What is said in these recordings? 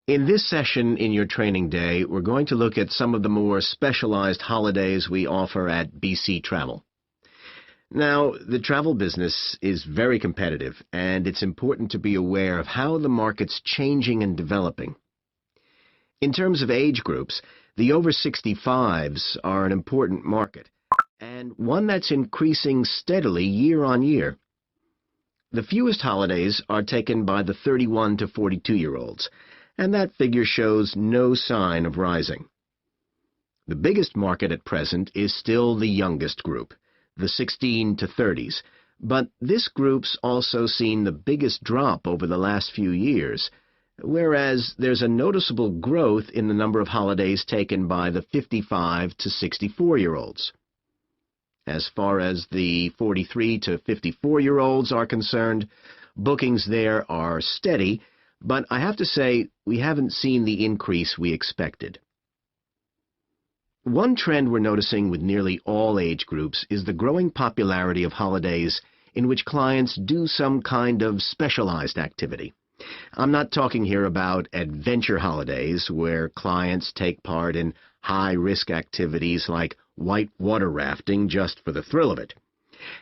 In this session in your training day, we're going to look at some of the more specialized holidays we offer at BC Travel. Now, the travel business is very competitive, and it's important to be aware of how the market's changing and developing. In terms of age groups, the over 65s are an important market, and one that's increasing steadily year on year. The fewest holidays are taken by the 31 to 42-year-olds, and that figure shows no sign of rising. The biggest market at present is still the youngest group, the 16 to 30s, but this group's also seen the biggest drop over the last few years, whereas there's a noticeable growth in the number of holidays taken by the 55 to 64-year-olds. As far as the 43 to 54-year-olds are concerned, bookings there are steady, but I have to say we haven't seen the increase we expected. One trend we're noticing with nearly all age groups is the growing popularity of holidays in which clients do some kind of specialized activity. I'm not talking here about adventure holidays where clients take part in high-risk activities like whitewater rafting just for the thrill of it.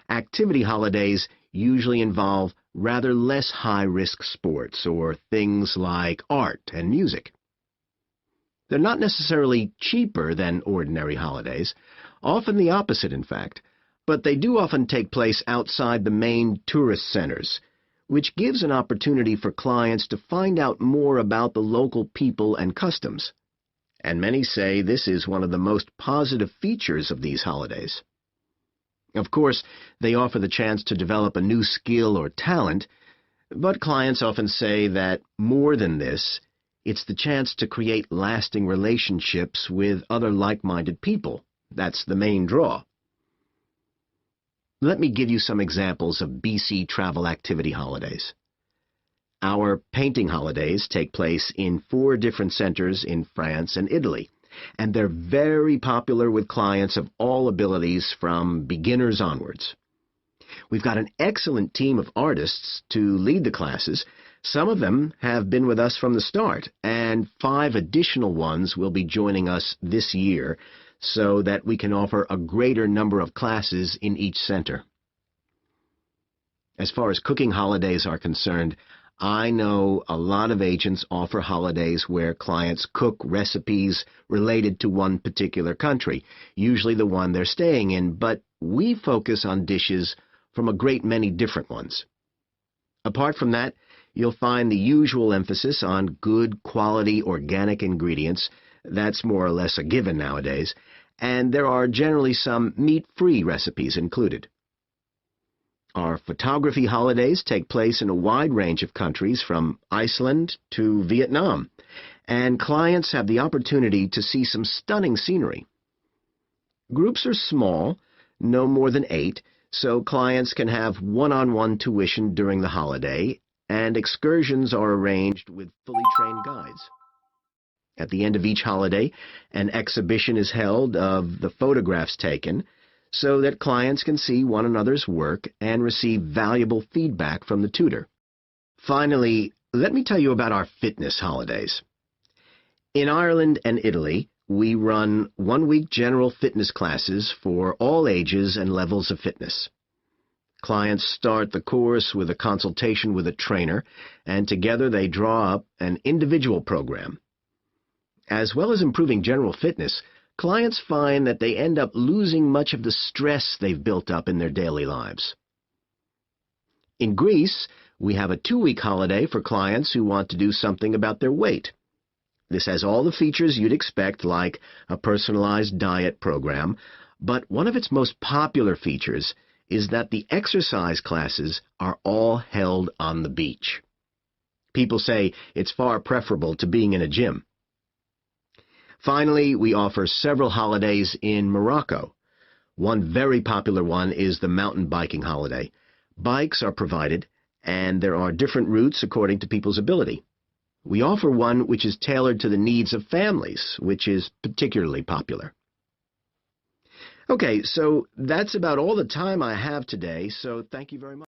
Activity holidays usually involve rather less high-risk sports or things like art and music. They're not necessarily cheaper than ordinary holidays, often the opposite in fact, but they do often take place outside the main tourist centers, which gives an opportunity for clients to find out more about the local people and customs. And many say this is one of the most positive features of these holidays. Of course, they offer the chance to develop a new skill or talent, but clients often say that more than this, it's the chance to create lasting relationships with other like-minded people. That's the main draw. Let me give you some examples of BC travel activity holidays. Our painting holidays take place in 4 different centers in France and Italy, and they're very popular with clients of all abilities from beginners onwards. We've got an excellent team of artists to lead the classes. Some of them have been with us from the start, and 5 additional ones will be joining us this year so that we can offer a greater number of classes in each center. As far as cooking holidays are concerned, I know a lot of agents offer holidays where clients cook recipes related to one particular country, usually the one they're staying in, but we focus on dishes from a great many different ones. Apart from that, you'll find the usual emphasis on good quality organic ingredients. That's more or less a given nowadays, and there are generally some meat-free recipes included. Our photography holidays take place in a wide range of countries from Iceland to Vietnam, and clients have the opportunity to see some stunning scenery. Groups are small, no more than 8, so clients can have one-on-one tuition during the holiday, and excursions are arranged with fully trained guides. At the end of each holiday, an exhibition is held of the photographs taken, so that clients can see one another's work and receive valuable feedback from the tutor. Finally, let me tell you about our fitness holidays. In Ireland and Italy, we run one-week general fitness classes for all ages and levels of fitness. Clients start the course with a consultation with a trainer, and together they draw up an individual program. As well as improving general fitness, clients find that they end up losing much of the stress they've built up in their daily lives. In Greece, we have a 2-week holiday for clients who want to do something about their weight. This has all the features you'd expect, like a personalized diet program, but one of its most popular features is that the exercise classes are all held on the beach. People say it's far preferable to being in a gym. Finally, we offer several holidays in Morocco. One very popular one is the mountain biking holiday. Bikes are provided, and there are different routes according to people's ability. We offer one which is tailored to the needs of families, which is particularly popular. Okay, so that's about all the time I have today, so thank you very much.